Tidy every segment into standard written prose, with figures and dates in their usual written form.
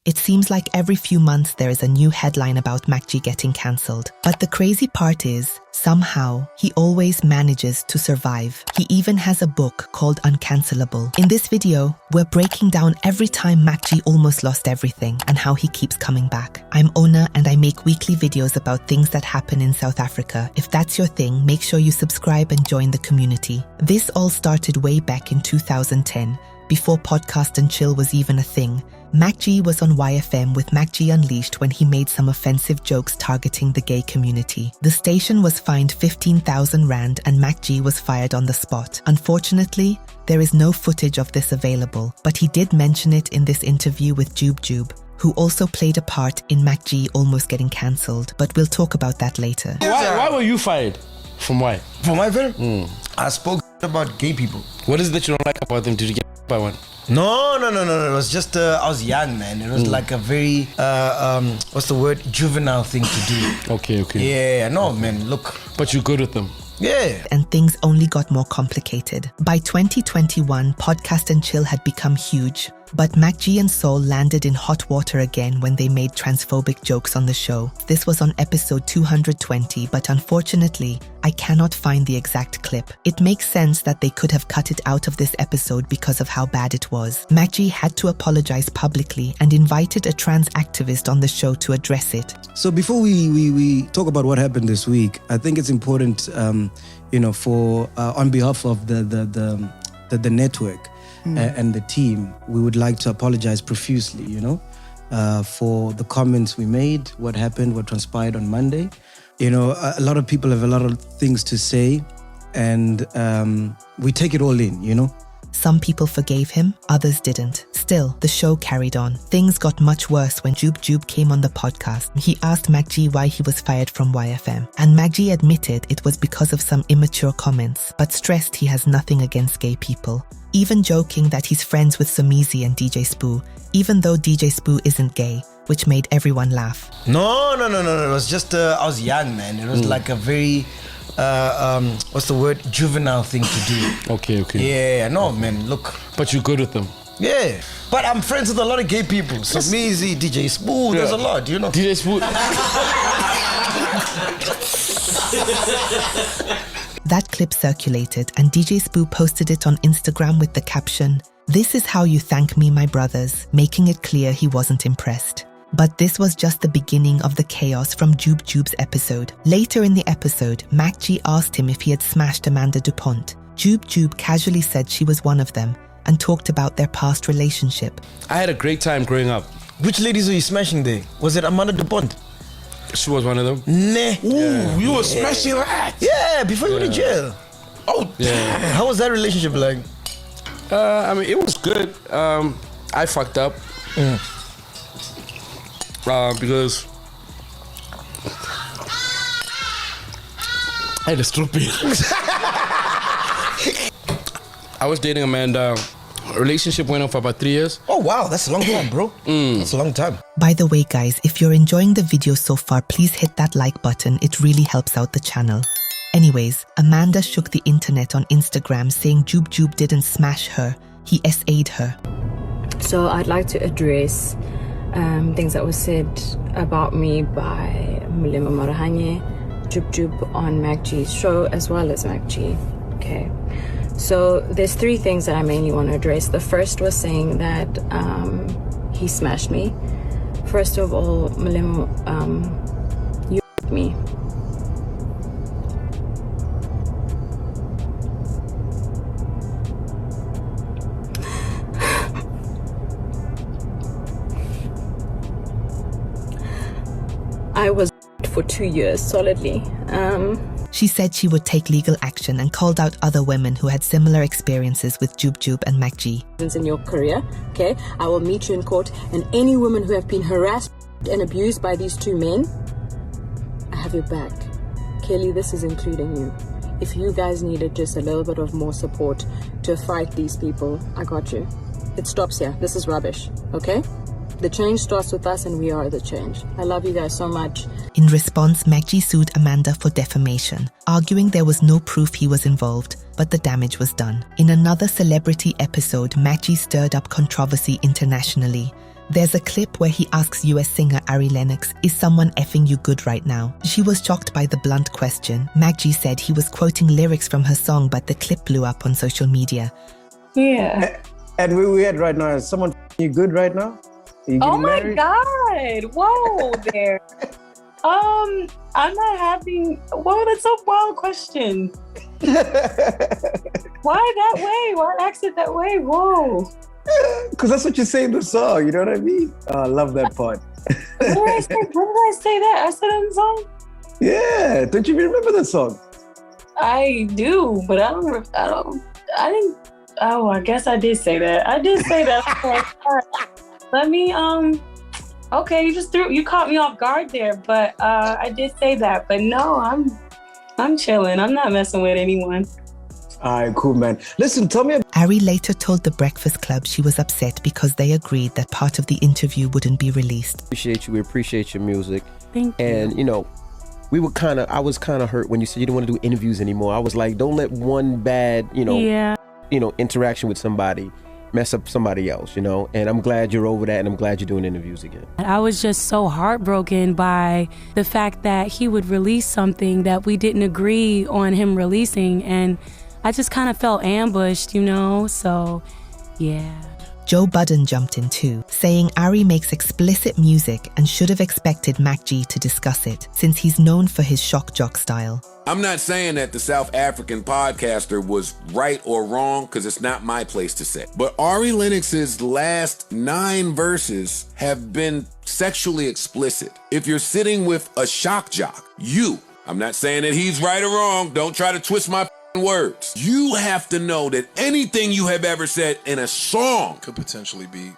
It seems like every few months there is a new headline about MacG getting cancelled. But the crazy part is, somehow, he always manages to survive. He even has a book called Uncancelable. In this video, we're breaking down every time MacG almost lost everything and how he keeps coming back. I'm Ona and I make weekly videos about things that happen in South Africa. If that's your thing, make sure you subscribe and join the community. This all started way back in 2010, before Podcast and Chill was even a thing. MacG was on YFM with MacG Unleashed when he made some offensive jokes targeting the gay community. The station was fined 15,000 rand and MacG was fired on the spot. Unfortunately, there is no footage of this available, but he did mention it in this interview with Jube, who also played a part in MacG almost getting cancelled, but we'll talk about that later. Why were you fired? From why? From my film? I spoke about gay people. What is it that you don't like about them? Did you get by one? No. It was just, I was young, man. It was like a very, what's the word? Juvenile thing to do. Okay. Yeah, no, man, look. But you're good with them. Yeah. And things only got more complicated. By 2021, Podcast and Chill had become huge. But MacG and Soul landed in hot water again when they made transphobic jokes on the show. This was on episode 220, but unfortunately, I cannot find the exact clip. It makes sense that they could have cut it out of this episode because of how bad it was. MacG had to apologize publicly and invited a trans activist on the show to address it. So before we talk about what happened this week, I think it's important, for on behalf of the network, and the team, we would like to apologize profusely, for the comments we made, what happened, what transpired on Monday. A lot of people have a lot of things to say, and we take it all in, Some people forgave him, others didn't. Still, the show carried on. Things got much worse when Jube came on the podcast. He asked MacG why he was fired from YFM, and MacG admitted it was because of some immature comments, but stressed he has nothing against gay people. Even joking that he's friends with Somizi and DJ Spoo, even though DJ Spoo isn't gay, which made everyone laugh. No. It was just, I was young, man. It was like a very, what's the word? Juvenile thing to do. Okay. Yeah, no, man, look. But you're good with them. Yeah. But I'm friends with a lot of gay people. So Somizi, DJ Spoo, there's a lot, DJ Spoo. That clip circulated and DJ Spoo posted it on Instagram with the caption, "This is how you thank me, my brothers," making it clear he wasn't impressed. But this was just the beginning of the chaos from Jube's episode. Later in the episode, MacG asked him if he had smashed Amanda DuPont. Jube casually said she was one of them and talked about their past relationship. I had a great time growing up. Which ladies were you smashing there? Was it Amanda DuPont? She was one of them. Nah. Ooh, you were smashing that. Yeah, before you went to jail. Oh, yeah. How was that relationship like? It was good. I fucked up. Because I had a stupid. I was dating Amanda. Relationship went on for about 3 years. Oh wow, that's a long time, bro. That's a long time. By the way, guys, if you're enjoying the video so far, please hit that like button. It really helps out the channel. Anyways, Amanda shook the internet on Instagram saying Jube didn't smash her, he SA'd her. So I'd like to address things that were said about me by Mulema Marahanye, Jube on MacG's show, as well as MacG. Okay. So there's 3 things that I mainly want to address. The first was saying that he smashed me. First of all, Mulema, you me. I was for 2 years solidly. She said she would take legal action and called out other women who had similar experiences with Jube and MacG. In your career, okay, I will meet you in court, and any women who have been harassed and abused by these 2 men, I have your back. Kelly, this is including you. If you guys needed just a little bit of more support to fight these people, I got you. It stops here. This is rubbish, okay? The change starts with us and we are the change. I love you guys so much. In response, MacG sued Amanda for defamation, arguing there was no proof he was involved, but the damage was done. In another celebrity episode, MacG stirred up controversy internationally. There's a clip where he asks US singer Ari Lennox, "Is someone effing you good right now?" She was shocked by the blunt question. MacG said he was quoting lyrics from her song, but the clip blew up on social media. Yeah. And we had right now, is someone you good right now? Are you Oh getting my married? God. Whoa there. I'm not having. Whoa, that's a wild question. Why that way? Why ask it that way? Whoa. Because that's what you say in the song, you know what I mean? Oh, I love that part. When did I say that? I said it in the song? Yeah, don't you remember the song? I do, but I didn't. Oh, I guess I did say that. I did say that. Let me, okay, you caught me off guard there, but I did say that. But no, I'm chilling. I'm not messing with anyone. All right, cool, man. Listen, tell me. Ari later told The Breakfast Club she was upset because they agreed that part of the interview wouldn't be released. We appreciate your music. Thank you. And, I was kind of hurt when you said you didn't want to do interviews anymore. I was like, don't let one bad, interaction with somebody mess up somebody else, and I'm glad you're over that, and I'm glad you're doing interviews again. I was just so heartbroken by the fact that he would release something that we didn't agree on him releasing, and I just kind of felt ambushed, so yeah. Joe Budden jumped in too, saying Ari makes explicit music and should have expected MacG to discuss it, since he's known for his shock jock style. I'm not saying that the South African podcaster was right or wrong, because it's not my place to say. But Ari Lennox's last 9 verses have been sexually explicit. If you're sitting with a shock jock, I'm not saying that he's right or wrong, don't try to twist my words. You have to know that anything you have ever said in a song could potentially be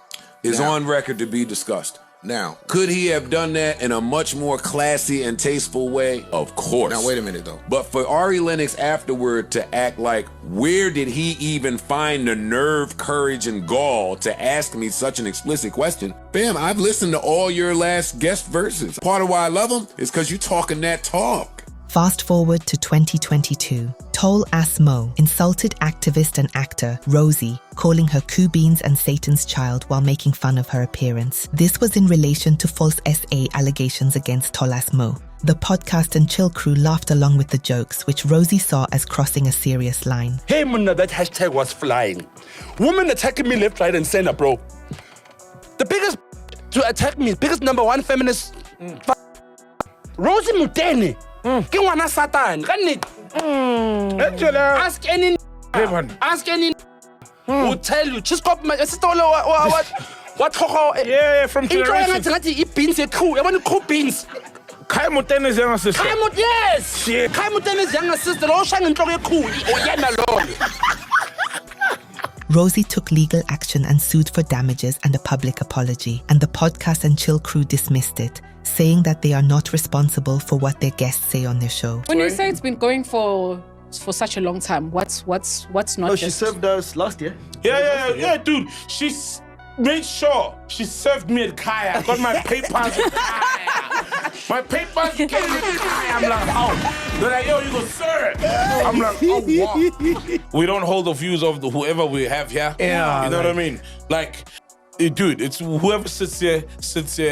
on record to be discussed. Now, could he have done that in a much more classy and tasteful way? Of course. Now, wait a minute, though. But for Ari Lennox afterward to act like, where did he even find the nerve, courage, and gall to ask me such an explicit question? Fam, I've listened to all your last guest verses. Part of why I love them is because you talking that talk. Fast forward to 2022. Tol Asmo insulted activist and actor Rosie, calling her Coup Beans and Satan's child while making fun of her appearance. This was in relation to false SA allegations against Tol Asmo. The podcast and chill crew laughed along with the jokes, which Rosie saw as crossing a serious line. Hey, Munna, that hashtag was flying. Women attacking me left, right, and center, bro. The biggest to attack me, biggest number one feminist, Rosie Mutene. Ke ngwana Satan, ka nnete. Ask any will tell you. Just copy my sister. What? Yeah, from generations. It beans a coup. I want to cook beans. Kai Mutene's younger sister. Yes. Kai Mutene's younger sister. Oh, shang and throw a coup. Rosie took legal action and sued for damages and a public apology, and the podcast and chill crew dismissed it, saying that they are not responsible for what their guests say on their show. When you say it's been going for such a long time, what's not? Oh, she served us last year. Yeah, dude. She's made sure she served me at Kaya. I got my papers at Kaya. My papers came at Kaya. I'm like, oh. They're like, yo, you go, sir. I'm like, oh, wow. We don't hold the views of whoever we have here. Yeah. You know what I mean? Like, dude, it's whoever sits here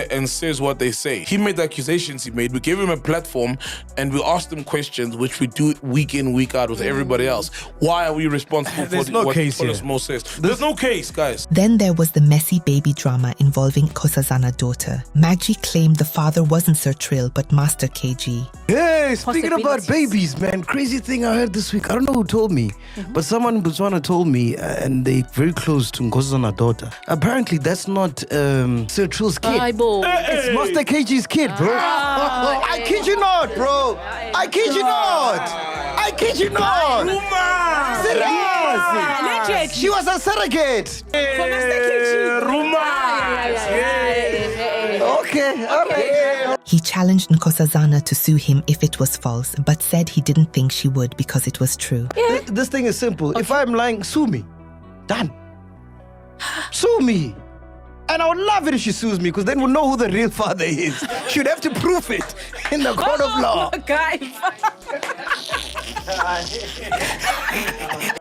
and says what they say. He made the accusations he made. We gave him a platform and we asked him questions, which we do week in, week out with everybody else. Why are we responsible for what Mo says? There's no case, guys. Then there was the messy baby drama involving Nkosazana's daughter. MacG claimed the father wasn't Sir Trill, but Master KG. Hey, speaking about babies, man, crazy thing I heard this week. I don't know who told me, but someone in Botswana told me, and they very close to Nkosazana's daughter. Apparently, that's not Sir Trill's kid. It's Master KG's kid, bro. I kid you not, bro. I kid you not. I kid you not. Serious. She was a surrogate. For Master KG. Okay, all right. He challenged Nkosazana to sue him if it was false, but said he didn't think she would because it was true. This thing is simple. If I'm lying, sue me. Done. Sue me. And I would love it if she sues me, because then we'll know who the real father is. She'd have to prove it in the court of law.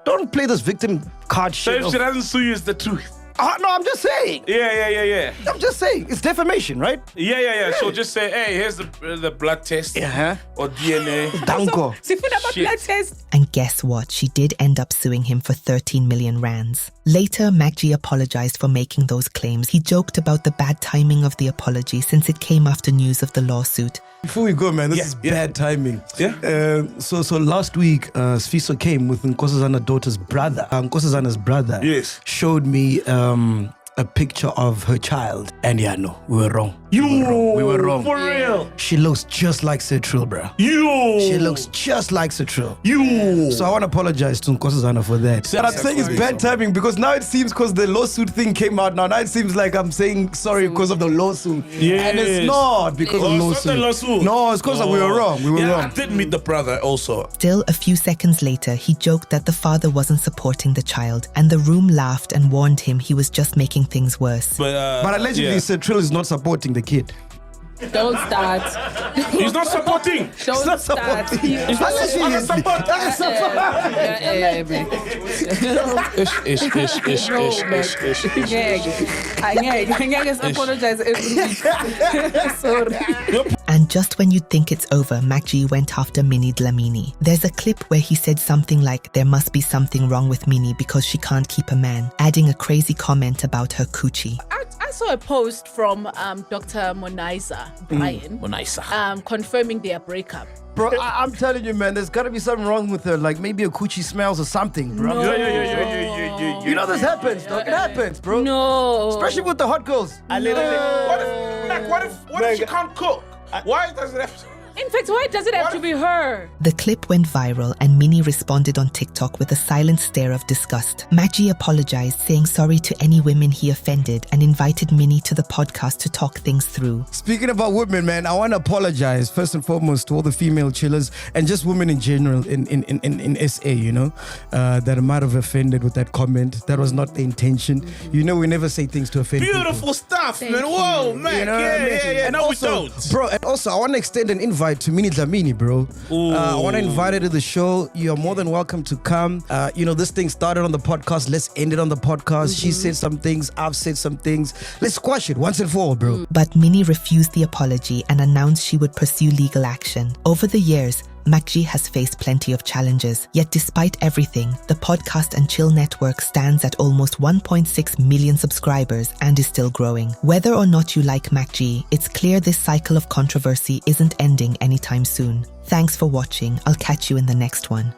Don't play this victim card shit. So if she doesn't sue you, it's the truth. No, I'm just saying. Yeah. I'm just saying. It's defamation, right? Yeah. So just say, hey, here's the blood test or DNA. Danko. Blood test. And guess what? She did end up suing him for 13 million rands. Later, MacG apologized for making those claims. He joked about the bad timing of the apology since it came after news of the lawsuit. Before we go, man, this is bad timing. Yeah. So last week, Sfiso came with Nkosazana's daughter's brother. Nkosazana's brother showed me a picture of her child. And we were wrong. We were wrong. For real. She looks just like Cetril, bro. She looks just like Cetril. So I want to apologize to Nkosazana for that. But I'm saying it's bad timing because now it seems because the lawsuit thing came out now it seems like I'm saying sorry because of the lawsuit. And it's not because of It's not the lawsuit. No, it's because we were wrong. We were wrong. I did meet the brother also. Still, a few seconds later, he joked that the father wasn't supporting the child, and the room laughed and warned him he was just making things worse. But allegedly, Cetril is not supporting the kid. Don't start. He's not supporting. Don't start. He's not supporting. I apologize every week. Sorry. And just when you'd think it's over, MacG went after Minnie Dlamini. There's a clip where he said something like, there must be something wrong with Minnie because she can't keep a man, adding a crazy comment about her coochie. I saw a post from Dr. Monaiza, Brian, confirming their breakup. Bro, I'm telling you, man, there's got to be something wrong with her. Like maybe a coochie smells or something, bro. No. Yeah. You know this happens, dog. It happens, bro. No. Especially with the hot girls. What if she can't cook? Why does it have to? In fact, why does it have to be her? The clip went viral and Minnie responded on TikTok with a silent stare of disgust. MacG apologized, saying sorry to any women he offended and invited Minnie to the podcast to talk things through. Speaking about women, man, I want to apologize first and foremost to all the female chillers and just women in general in SA, that I might have offended with that comment. That was not the intention. We never say things to offend Beautiful people. Stuff, man. Whoa, man. Yeah. And also, we don't. Bro, and also, I want to extend an invite to Minnie Dlamini, bro. I want to invite her to the show. You're more than welcome to come. This thing started on the podcast. Let's end it on the podcast. She said some things. I've said some things. Let's squash it once and for all, bro. But Minnie refused the apology and announced she would pursue legal action. Over the years, MacG has faced plenty of challenges. Yet despite everything, the Podcast and Chill Network stands at almost 1.6 million subscribers and is still growing. Whether or not you like MacG, it's clear this cycle of controversy isn't ending anytime soon. Thanks for watching. I'll catch you in the next one.